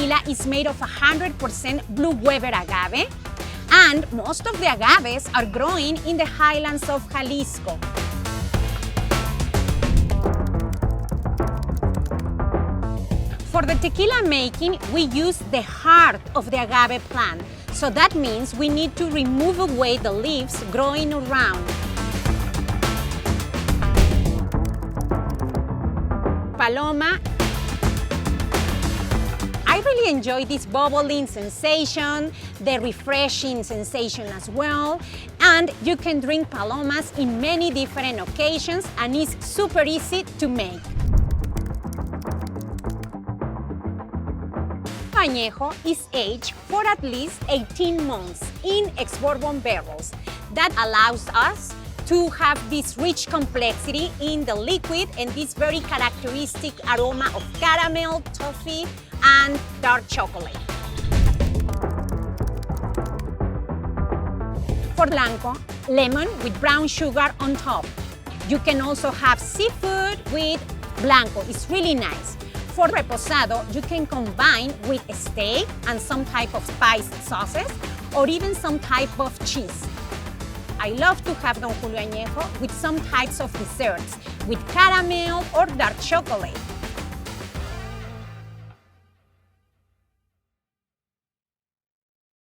tequila is made of 100% Blue Weber agave, and most of the agaves are growing in the highlands of Jalisco. For the tequila making, we use the heart of the agave plant. So that means we need to remove away the leaves growing around. Paloma. I really enjoy this bubbling sensation, the refreshing sensation as well, and you can drink Palomas in many different occasions and it's super easy to make. Añejo is aged for at least 18 months in ex-bourbon barrels. That allows us to have this rich complexity in the liquid and this very characteristic aroma of caramel, toffee, and dark chocolate. For Blanco, lemon with brown sugar on top. You can also have seafood with Blanco. It's really nice. For Reposado, you can combine with steak and some type of spiced sauces or even some type of cheese. I love to have Don Julio Añejo with some types of desserts with caramel or dark chocolate.